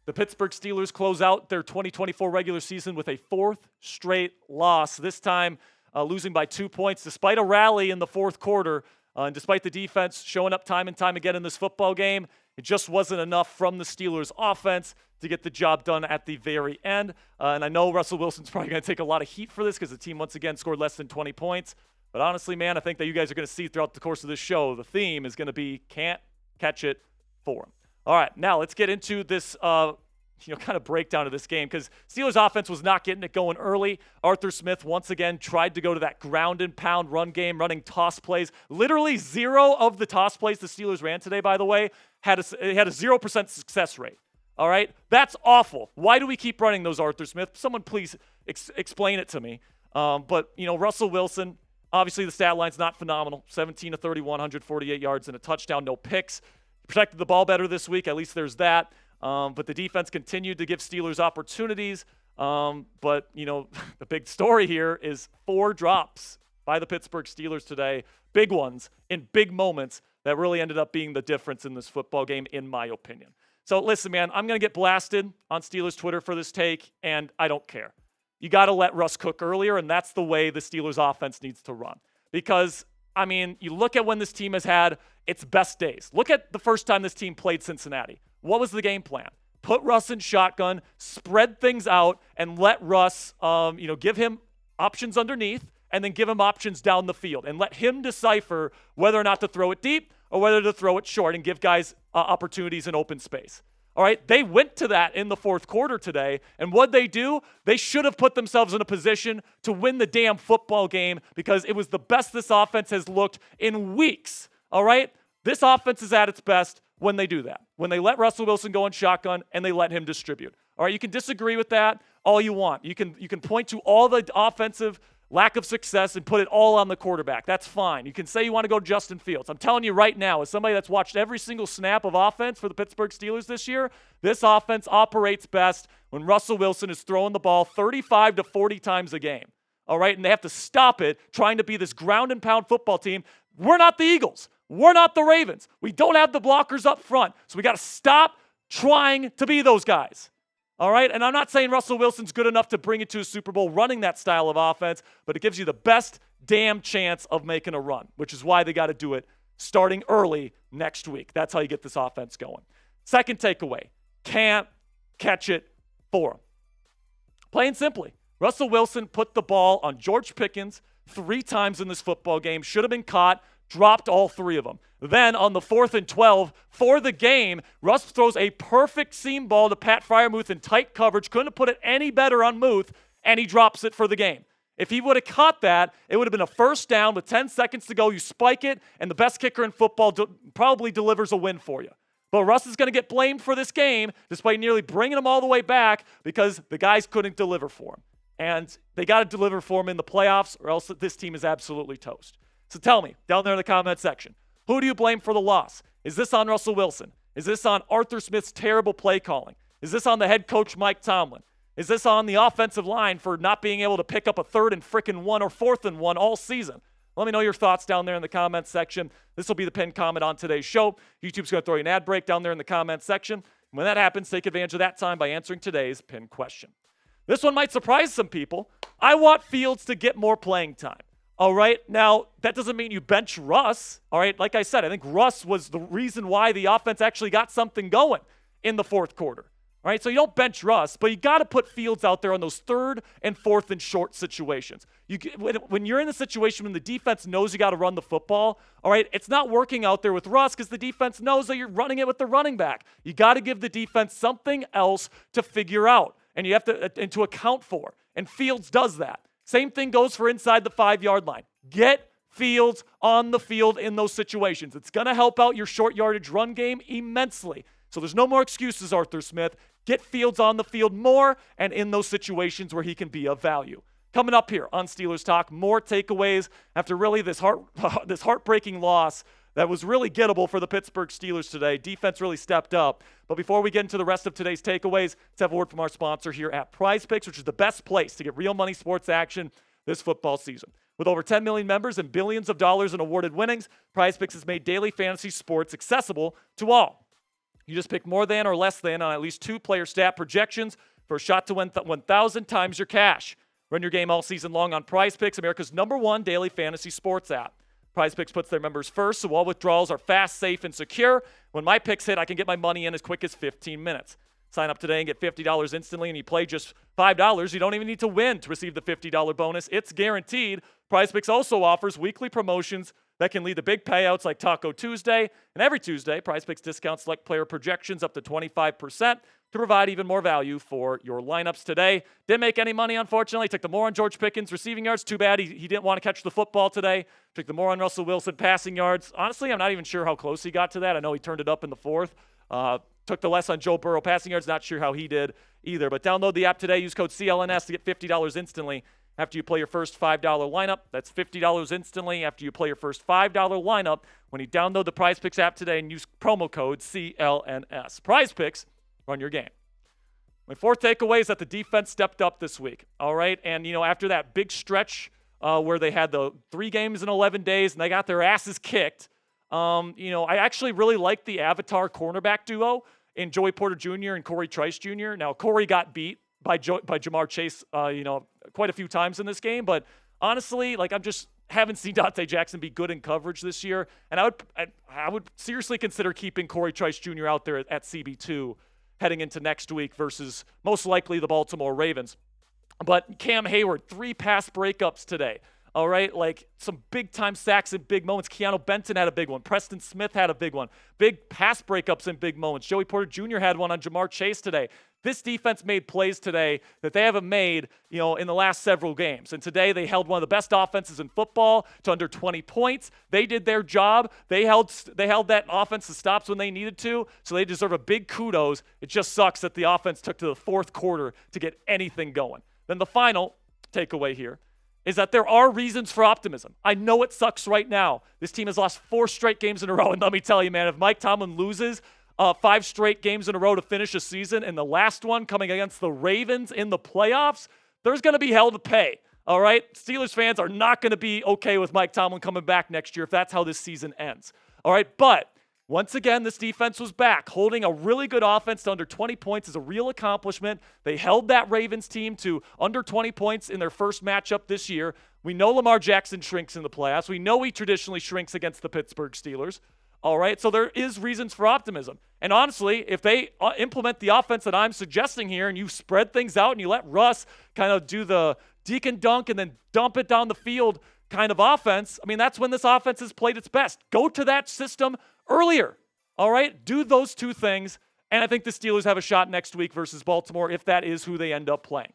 The Pittsburgh Steelers close out their 2024 regular season with a fourth straight loss, this time losing by 2 points despite a rally in the fourth quarter. And despite the defense showing up time and time again in this football game, it just wasn't enough from the Steelers offense to get the job done at the very end. And I know Russell Wilson's probably going to take a lot of heat for this because the team once again scored less than 20 points. But honestly, man, I think that you guys are going to see throughout the course of this show, the theme is going to be can't catch it for him. All right, now let's get into this kind of breakdown of this game, because Steelers offense was not getting it going early. Arthur Smith once again tried to go to that ground and pound run game, running toss plays. Literally 0 of the toss plays the Steelers ran today, by the way, had a 0% success rate. All right, that's awful. Why do we keep running those, Arthur Smith? Someone please explain it to me. But Russell Wilson, obviously the stat line's not phenomenal. 17 to 31, 148 yards and a touchdown, no picks. Protected the ball better this week. At least there's that. But the defense continued to give Steelers opportunities. But the big story here is 4 drops by the Pittsburgh Steelers today. Big ones in big moments that really ended up being the difference in this football game, in my opinion. So listen, man, I'm going to get blasted on Steelers Twitter for this take, and I don't care. You got to let Russ cook earlier, and that's the way the Steelers offense needs to run. Because, you look at when this team has had its best days. Look at the first time this team played Cincinnati. What was the game plan? Put Russ in shotgun, spread things out, and let Russ, give him options underneath, and then give him options down the field, and let him decipher whether or not to throw it deep or whether to throw it short and give guys opportunities in open space. All right, they went to that in the fourth quarter today, and what'd they do? They should have put themselves in a position to win the damn football game, because it was the best this offense has looked in weeks. All right, this offense is at its best when they do that, when they let Russell Wilson go in shotgun and they let him distribute. All right, you can disagree with that all you want. You can point to all the offensive lack of success and put it all on the quarterback. That's fine. You can say you want to go to Justin Fields. I'm telling you right now, as somebody that's watched every single snap of offense for the Pittsburgh Steelers this year, this offense operates best when Russell Wilson is throwing the ball 35 to 40 times a game. All right, and they have to stop it trying to be this ground and pound football team. We're not the Eagles. We're not the Ravens. We don't have the blockers up front. So we got to stop trying to be those guys. All right? And I'm not saying Russell Wilson's good enough to bring it to a Super Bowl running that style of offense, but it gives you the best damn chance of making a run, which is why they got to do it starting early next week. That's how you get this offense going. Second takeaway, can't catch it for him. Plain and simply, Russell Wilson put the ball on George Pickens 3 times in this football game, should have been caught, dropped all 3 of them. Then on the 4th and 12 for the game, Russ throws a perfect seam ball to Pat Freiermuth in tight coverage. Couldn't have put it any better on Muth, and he drops it for the game. If he would have caught that, it would have been a first down with 10 seconds to go. You spike it, and the best kicker in football probably delivers a win for you. But Russ is going to get blamed for this game, despite nearly bringing him all the way back, because the guys couldn't deliver for him. And they got to deliver for him in the playoffs, or else this team is absolutely toast. So tell me, down there in the comment section, who do you blame for the loss? Is this on Russell Wilson? Is this on Arthur Smith's terrible play calling? Is this on the head coach, Mike Tomlin? Is this on the offensive line for not being able to pick up a 3rd and frickin' 1 or 4th and 1 all season? Let me know your thoughts down there in the comments section. This will be the pinned comment on today's show. YouTube's going to throw you an ad break down there in the comments section. When that happens, take advantage of that time by answering today's pinned question. This one might surprise some people. I want Fields to get more playing time. All right, now that doesn't mean you bench Russ. All right, like I said, I think Russ was the reason why the offense actually got something going in the fourth quarter. All right, so you don't bench Russ, but you got to put Fields out there on those 3rd and 4th and short situations. When you're in a situation when the defense knows you got to run the football, all right, it's not working out there with Russ because the defense knows that you're running it with the running back. You got to give the defense something else to figure out, and you have to account for. And Fields does that. Same thing goes for inside the 5-yard line. Get Fields on the field in those situations. It's going to help out your short yardage run game immensely. So there's no more excuses, Arthur Smith. Get Fields on the field more and in those situations where he can be of value. Coming up here on Steelers Talk, more takeaways after really this heartbreaking loss that was really gettable for the Pittsburgh Steelers today. Defense really stepped up. But before we get into the rest of today's takeaways, let's have a word from our sponsor here at PrizePicks, which is the best place to get real money sports action this football season. With over 10 million members and billions of dollars in awarded winnings, PrizePicks has made daily fantasy sports accessible to all. You just pick more than or less than on at least 2 player stat projections for a shot to win 1,000 times your cash. Run your game all season long on PrizePicks, America's #1 daily fantasy sports app. PrizePicks puts their members first, so all withdrawals are fast, safe, and secure. When my picks hit, I can get my money in as quick as 15 minutes. Sign up today and get $50 instantly, and you play just $5. You don't even need to win to receive the $50 bonus. It's guaranteed. PrizePicks also offers weekly promotions that can lead to big payouts like Taco Tuesday. And every Tuesday, PrizePicks discounts select player projections up to 25% to provide even more value for your lineups today. Didn't make any money, unfortunately. Took the more on George Pickens receiving yards. Too bad he didn't want to catch the football today. Took the more on Russell Wilson passing yards. Honestly, I'm not even sure how close he got to that. I know he turned it up in the 4th. Took the less on Joe Burrow passing yards. Not sure how he did either. But download the app today. Use code CLNS to get $50 instantly after you play your first $5 lineup. That's $50 instantly after you play your first $5 lineup when you download the PrizePicks app today and use promo code CLNS. PrizePicks, run your game. My 4th takeaway is that the defense stepped up this week. All right, and after that big stretch where they had the 3 games in 11 days and they got their asses kicked, I actually really like the avatar cornerback duo in Joey Porter Jr. and Corey Trice Jr. Now, Corey got beat by Jamar Chase, quite a few times in this game. But honestly, I'm just haven't seen Dante Jackson be good in coverage this year. And I would seriously consider keeping Corey Trice Jr. out there at CB2 heading into next week versus most likely the Baltimore Ravens. But Cam Hayward, 3 pass breakups today. All right, some big-time sacks and big moments. Keanu Benton had a big one. Preston Smith had a big one. Big pass breakups and big moments. Joey Porter Jr. had one on Jamar Chase today. This defense made plays today that they haven't made, in the last several games. And today they held one of the best offenses in football to under 20 points. They did their job. They held that offense to stops when they needed to, so they deserve a big kudos. It just sucks that the offense took to the 4th quarter to get anything going. Then the final takeaway here is that there are reasons for optimism. I know it sucks right now. This team has lost 4 straight games in a row, and let me tell you, man, if Mike Tomlin loses 5 straight games in a row to finish a season, and the last one coming against the Ravens in the playoffs, there's going to be hell to pay, all right? Steelers fans are not going to be okay with Mike Tomlin coming back next year if that's how this season ends, all right? But once again, this defense was back. Holding a really good offense to under 20 points is a real accomplishment. They held that Ravens team to under 20 points in their first matchup this year. We know Lamar Jackson shrinks in the playoffs. We know he traditionally shrinks against the Pittsburgh Steelers. All right, so there is reasons for optimism. And honestly, if they implement the offense that I'm suggesting here and you spread things out and you let Russ kind of do the deke and dunk and then dump it down the field kind of offense, that's when this offense has played its best. Go to that system earlier, all right? Do those 2 things, and I think the Steelers have a shot next week versus Baltimore if that is who they end up playing.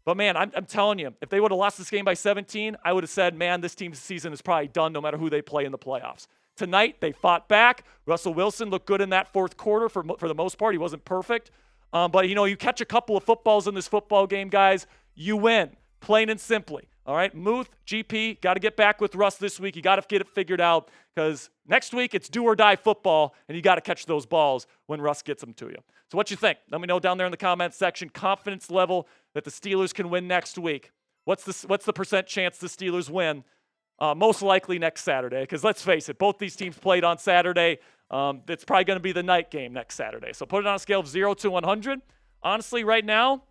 But, man, I'm telling you, if they would have lost this game by 17, I would have said, man, this team's season is probably done no matter who they play in the playoffs. Tonight, they fought back. Russell Wilson looked good in that 4th quarter for the most part. He wasn't perfect. But, you catch a couple of footballs in this football game, guys, you win, plain and simply. All right, Muth, GP, got to get back with Russ this week. You got to get it figured out because next week it's do or die football, and you got to catch those balls when Russ gets them to you. So what you think? Let me know down there in the comments section. Confidence level that the Steelers can win next week. What's the percent chance the Steelers win? Most likely next Saturday, because let's face it, both these teams played on Saturday. It's probably going to be the night game next Saturday. So put it on a scale of 0 to 100. Honestly, right now,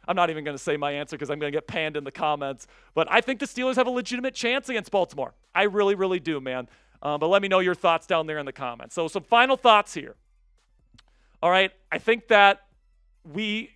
I'm not even going to say my answer because I'm going to get panned in the comments. But I think the Steelers have a legitimate chance against Baltimore. I really, really do, man. But let me know your thoughts down there in the comments. So some final thoughts here. All right, I think that we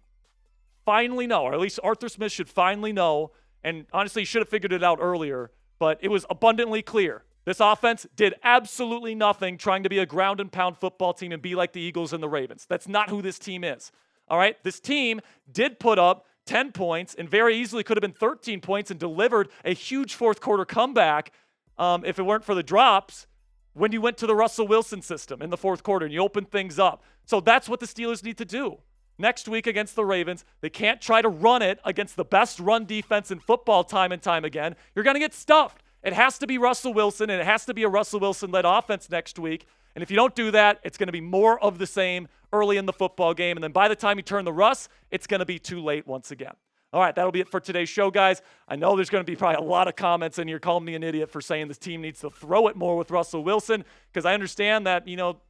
finally know, or at least Arthur Smith should finally know, and honestly, he should have figured it out earlier, but it was abundantly clear. This offense did absolutely nothing trying to be a ground and pound football team and be like the Eagles and the Ravens. That's not who this team is. All right, this team did put up 10 points and very easily could have been 13 points and delivered a huge 4th quarter comeback if it weren't for the drops when you went to the Russell Wilson system in the 4th quarter and you opened things up. So that's what the Steelers need to do. Next week against the Ravens, they can't try to run it against the best run defense in football time and time again. You're going to get stuffed. It has to be Russell Wilson, and it has to be a Russell Wilson-led offense next week. And if you don't do that, it's going to be more of the same early in the football game. And then by the time you turn the Russ, it's going to be too late once again. All right, that'll be it for today's show, guys. I know there's going to be probably a lot of comments in here calling me an idiot for saying this team needs to throw it more with Russell Wilson, because I understand that,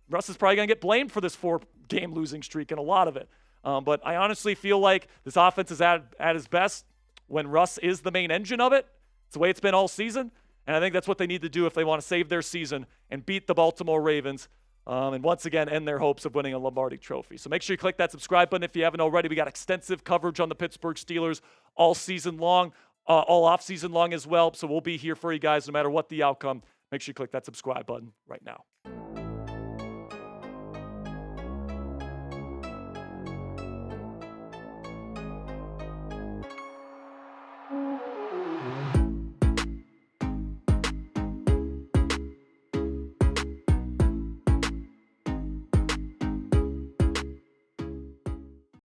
Russ is probably going to get blamed for this 4-game losing streak and a lot of it. But I honestly feel like this offense is at its best when Russ is the main engine of it. It's the way it's been all season. And I think that's what they need to do if they want to save their season and beat the Baltimore Ravens and once again end their hopes of winning a Lombardi trophy. So make sure you click that subscribe button if you haven't already. We got extensive coverage on the Pittsburgh Steelers all season long, all off season long as well. So we'll be here for you guys no matter what the outcome. Make sure you click that subscribe button right now.